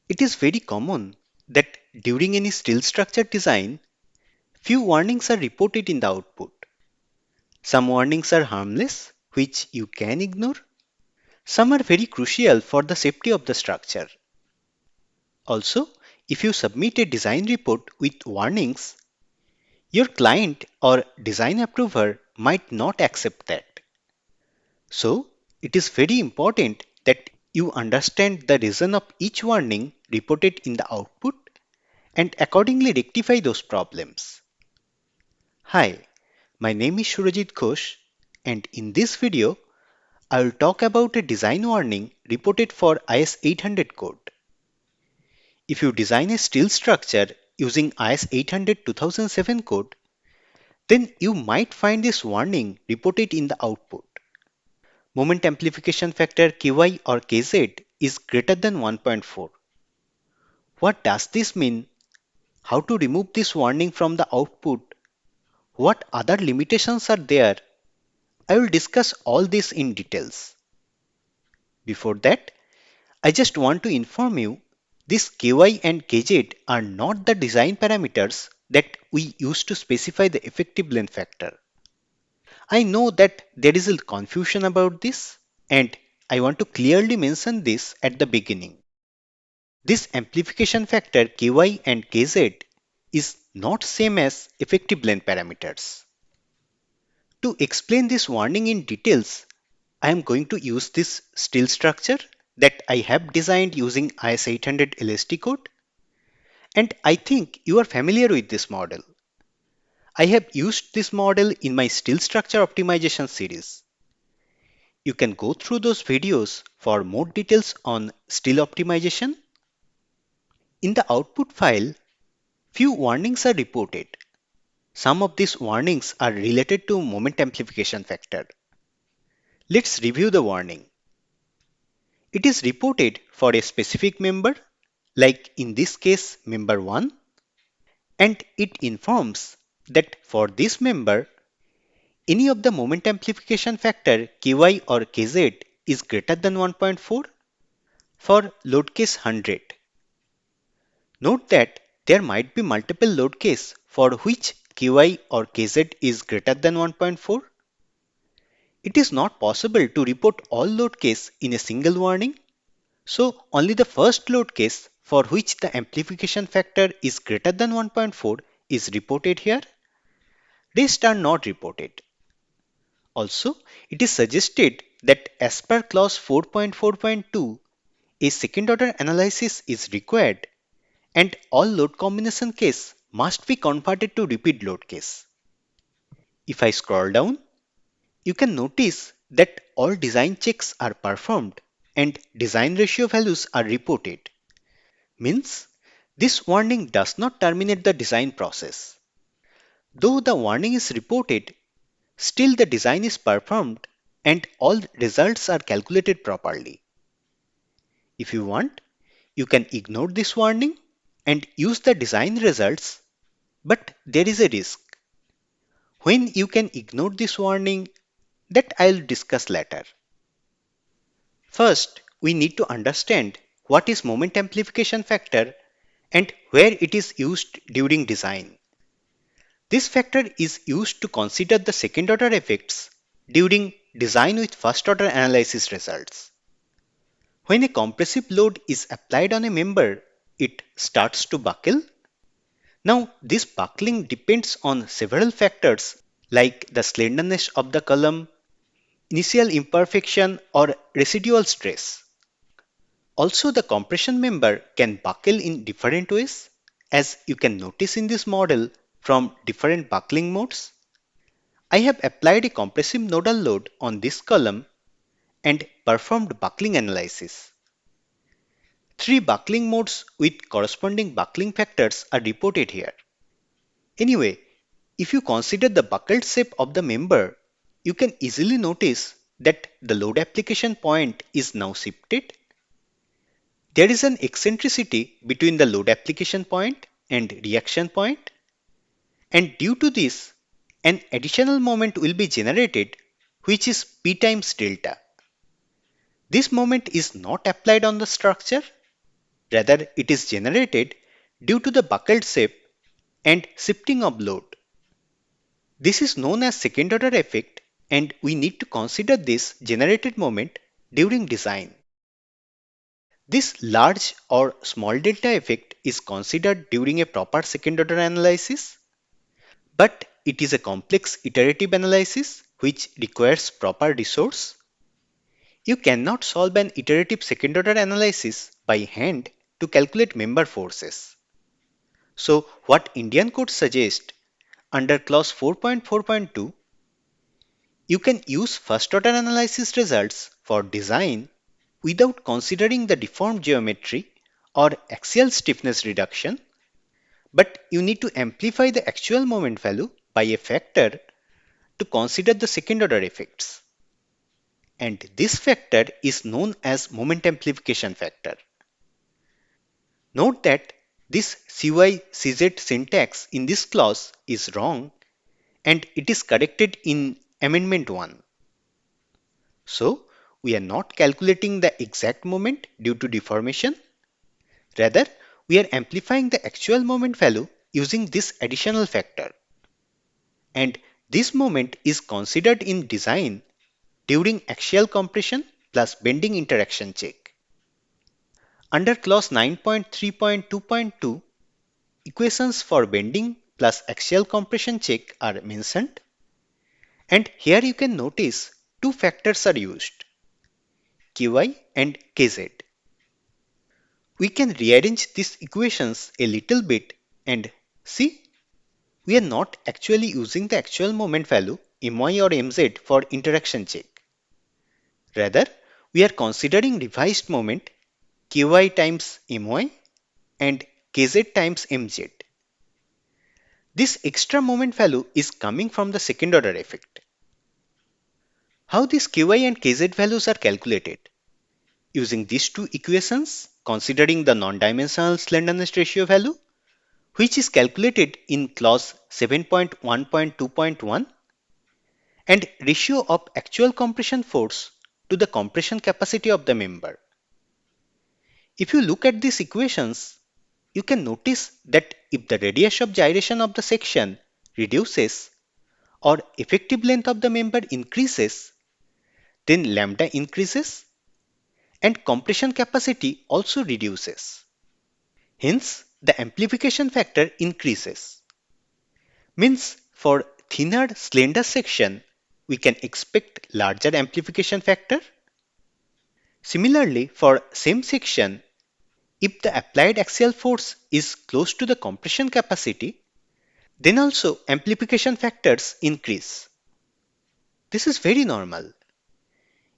It is very common that during any steel structure design, few warnings are reported in the output. Some warnings are harmless, which you can ignore. Some are very crucial for the safety of the structure. Also, if you submit a design report with warnings, your client or design approver might not accept that. So, it is very important that you understand the reason of each warning reported in the output and accordingly rectify those problems. Hi, my name is Surajit Ghosh, and in this video, I will talk about a design warning reported for IS 800 code. If you design a steel structure using IS 800 2007 code, then you might find this warning reported in the output. Moment amplification factor Ky or Kz is greater than 1.4. What does this mean? How to remove this warning from the output? What other limitations are there? I will discuss all this in details. Before that, I just want to inform you this Ky and Kz are not the design parameters that we use to specify the effective length factor. I know that there is a confusion about this, and I want to clearly mention this at the beginning. This amplification factor Ky and Kz is not same as effective length parameters. To explain this warning in details, I am going to use this steel structure that I have designed using IS 800 LST code, and I think you are familiar with this model. I have used this model in my steel structure optimization series. You can go through those videos for more details on steel optimization. In the output file, few warnings are reported. Some of these warnings are related to moment amplification factor. Let's review the warning. It is reported for a specific member, like in this case member 1, and it informs that for this member, any of the moment amplification factor Ky or Kz is greater than 1.4 for load case 100. Note that there might be multiple load case for which Ky or Kz is greater than 1.4. It is not possible to report all load case in a single warning. So only the first load case for which the amplification factor is greater than 1.4 is reported here. Rest are not reported. Also, it is suggested that as per clause 4.4.2, a second order analysis is required and all load combination case must be converted to repeat load case. If I scroll down, you can notice that all design checks are performed and design ratio values are reported. Means this warning does not terminate the design process. Though the warning is reported, still the design is performed and all results are calculated properly. If you want, you can ignore this warning and use the design results, but there is a risk. When you can ignore this warning, that I'll discuss later. First, we need to understand what is moment amplification factor and where it is used during design. This factor is used to consider the second order effects during design with first order analysis results. When a compressive load is applied on a member, it starts to buckle. Now, this buckling depends on several factors like the slenderness of the column, initial imperfection, or residual stress. Also, the compression member can buckle in different ways, as you can notice in this model from different buckling modes. I have applied a compressive nodal load on this column and performed buckling analysis. 3 buckling modes with corresponding buckling factors are reported here. Anyway, if you consider the buckled shape of the member, you can easily notice that the load application point is now shifted. There is an eccentricity between the load application point and reaction point, and due to this, an additional moment will be generated, which is P times delta. This moment is not applied on the structure. Rather, it is generated due to the buckled shape and shifting of load. This is known as second order effect, and we need to consider this generated moment during design. This large or small delta effect is considered during a proper second order analysis, but it is a complex iterative analysis which requires proper resource. You cannot solve an iterative second order analysis by hand to calculate member forces. So, what Indian code suggests under clause 4.4.2, you can use first order analysis results for design without considering the deformed geometry or axial stiffness reduction, but you need to amplify the actual moment value by a factor to consider the second order effects. And this factor is known as moment amplification factor. Note that this CY/CZ syntax in this clause is wrong and it is corrected in Amendment 1. So, we are not calculating the exact moment due to deformation. Rather, we are amplifying the actual moment value using this additional factor. And this moment is considered in design during axial compression plus bending interaction check. Under clause 9.3.2.2, equations for bending plus axial compression check are mentioned. And here you can notice two factors are used, Ky and Kz. We can rearrange these equations a little bit and see we are not actually using the actual moment value My or Mz for interaction check. Rather, we are considering revised moment Ky times My and Kz times Mz. This extra moment value is coming from the second order effect. How these Ky and Kz values are calculated? Using these two equations, considering the non-dimensional slenderness ratio value, which is calculated in clause 7.1.2.1, and ratio of actual compression force to the compression capacity of the member. If you look at these equations, you can notice that if the radius of gyration of the section reduces or effective length of the member increases, then lambda increases and compression capacity also reduces. Hence, the amplification factor increases. Means for thinner slender section, we can expect larger amplification factor. Similarly, for same section, if the applied axial force is close to the compression capacity, then also amplification factors increase. This is very normal.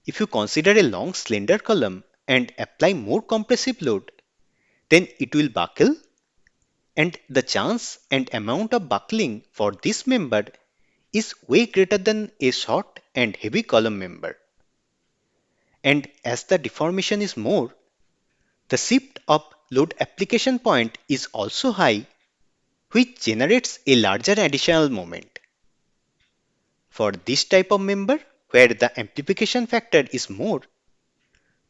If you consider a long slender column and apply more compressive load, then it will buckle, and the chance and amount of buckling for this member is way greater than a short and heavy column member. And as the deformation is more, the shift of load application point is also high, which generates a larger additional moment. For this type of member, where the amplification factor is more,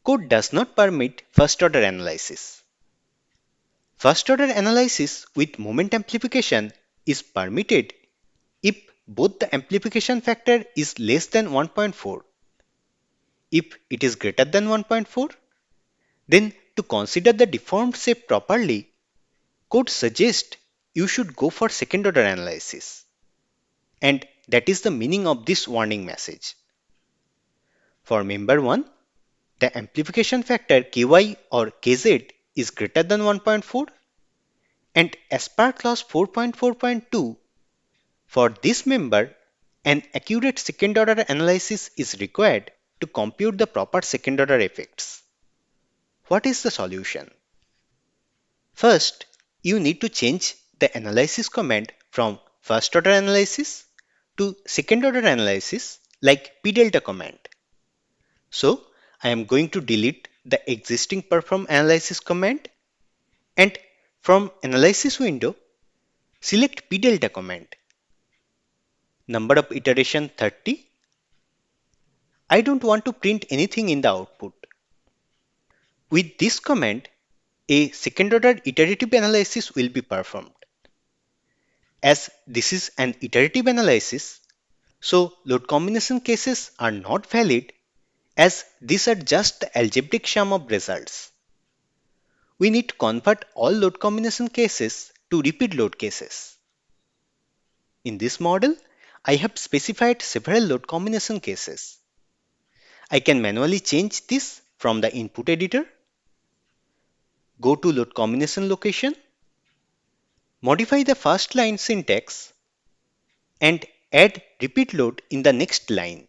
code does not permit first order analysis. First order analysis with moment amplification is permitted if both the amplification factor is less than 1.4. If it is greater than 1.4, then to consider the deformed shape properly, code suggests you should go for second order analysis. And that is the meaning of this warning message. For member 1, the amplification factor Ky or Kz is greater than 1.4, and as per clause 4.4.2, for this member, an accurate second order analysis is required to compute the proper second order effects. What is the solution? First, you need to change the analysis command from first order analysis to second order analysis like pdelta command. So, I am going to delete the existing perform analysis command, and from analysis window, select pdelta command. Number of iteration 30. I don't want to print anything in the output. With this command, a second order iterative analysis will be performed. As this is an iterative analysis, so load combination cases are not valid as these are just the algebraic sum of results. We need to convert all load combination cases to repeat load cases. In this model, I have specified several load combination cases. I can manually change this from the input editor, go to load combination location, modify the first line syntax, and add repeat load in the next line.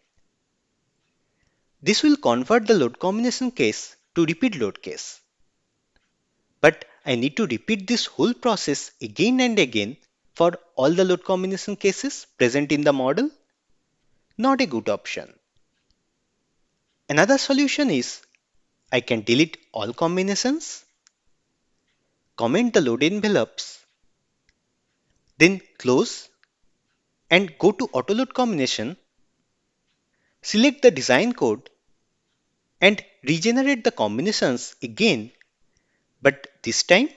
This will convert the load combination case to repeat load case. But I need to repeat this whole process again and again for all the load combination cases present in the model. Not a good option. Another solution is I can delete all combinations, comment the load envelopes, then close and go to autoload combination, select the design code and regenerate the combinations again, but this time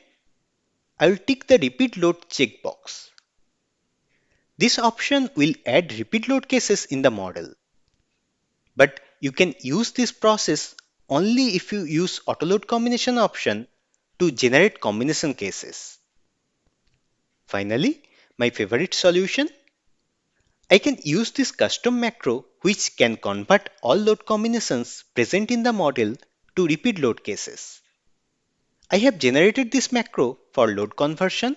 I will tick the repeat load checkbox. This option will add repeat load cases in the model. But you can use this process only if you use autoload combination option to generate combination cases. Finally, my favorite solution, I can use this custom macro which can convert all load combinations present in the model to repeat load cases. I have generated this macro for load conversion.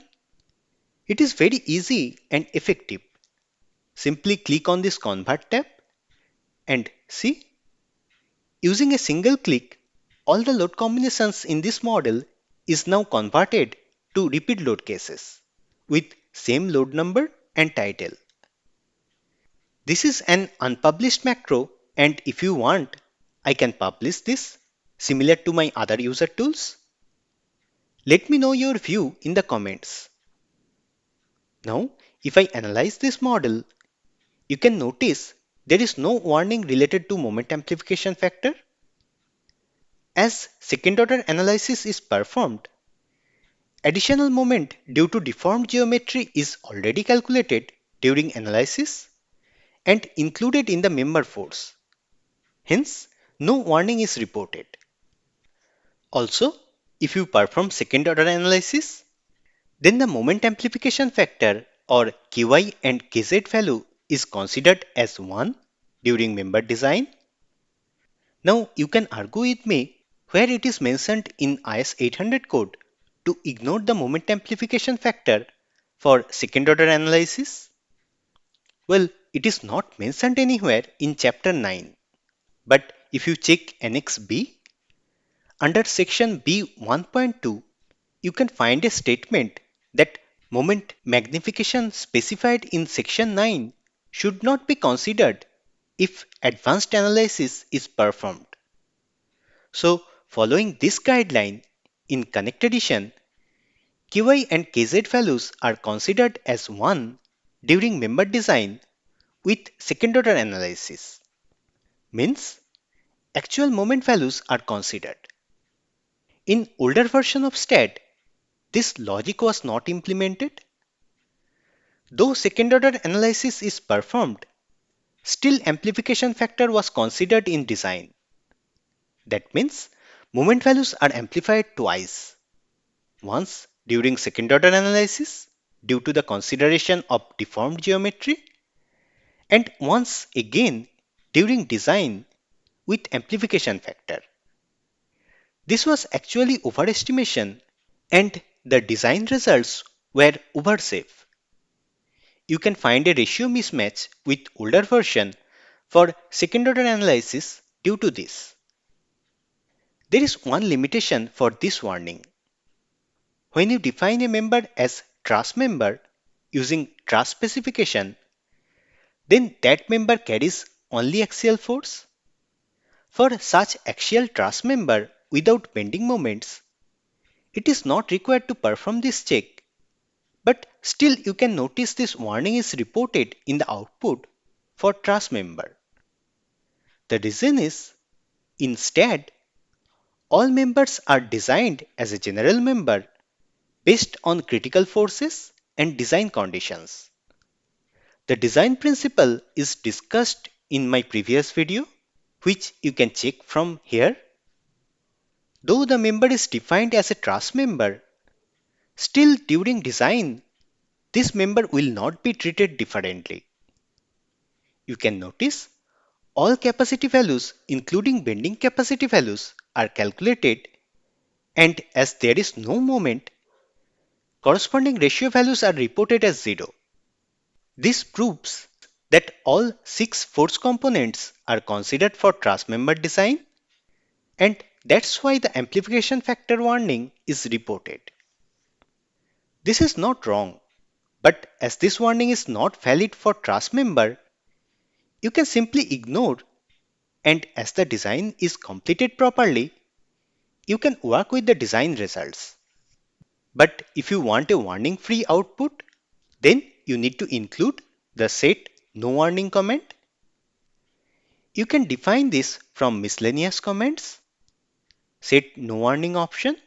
It is very easy and effective. Simply click on this convert tab and see, using a single click, all the load combinations in this model is now converted to repeat load cases with same load number and title. This is an unpublished macro, and if you want, I can publish this similar to my other user tools. Let me know your view in the comments. Now, if I analyze this model, you can notice there is no warning related to moment amplification factor. As second order analysis is performed, additional moment due to deformed geometry is already calculated during analysis and included in the member force. Hence, no warning is reported. Also, if you perform second order analysis, then the moment amplification factor or Ky and Kz value is considered as 1 during member design. Now you can argue with me where it is mentioned in IS 800 code to ignore the moment amplification factor for second order analysis. Well, it is not mentioned anywhere in chapter 9. But if you check Annex B, under section B 1.2, you can find a statement that moment magnification specified in section 9 should not be considered if advanced analysis is performed. So, following this guideline, in Connect Edition, Ky and Kz values are considered as 1 during member design with second order analysis. Means, actual moment values are considered. In older version of STAT, this logic was not implemented. Though second order analysis is performed, still amplification factor was considered in design. That means moment values are amplified twice. Once during second order analysis due to the consideration of deformed geometry, and once again during design with amplification factor. This was actually overestimation and the design results were oversafe. You can find a ratio mismatch with older version for second order analysis due to this. There is one limitation for this warning. When you define a member as truss member using truss specification, then that member carries only axial force. For such axial truss member without bending moments, it is not required to perform this check, but still you can notice this warning is reported in the output for truss member. The reason is, instead, All members are designed as a general member based on critical forces and design conditions. The design principle is discussed in my previous video, which you can check from here. Though the member is defined as a truss member, still during design, this member will not be treated differently. You can notice all capacity values, including bending capacity values, are calculated, and as there is no moment, corresponding ratio values are reported as 0. This proves that all 6 force components are considered for truss member design, and that's why the amplification factor warning is reported. This is not wrong, but as this warning is not valid for truss member, you can simply ignore, and as the design is completed properly, you can work with the design results. But if you want a warning-free output, then you need to include the set no warning comment. You can define this from miscellaneous comments, set no warning option.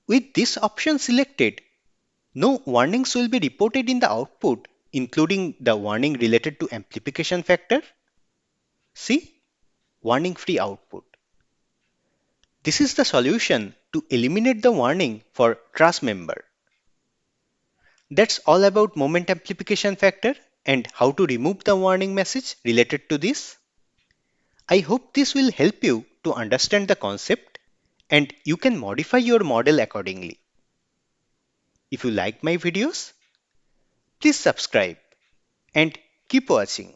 With this option selected, no warnings will be reported in the output, including the warning related to amplification factor. See, warning-free output. This is the solution to eliminate the warning for truss member. That's all about moment amplification factor and how to remove the warning message related to this. I hope this will help you to understand the concept and you can modify your model accordingly. If you like my videos, please subscribe and keep watching.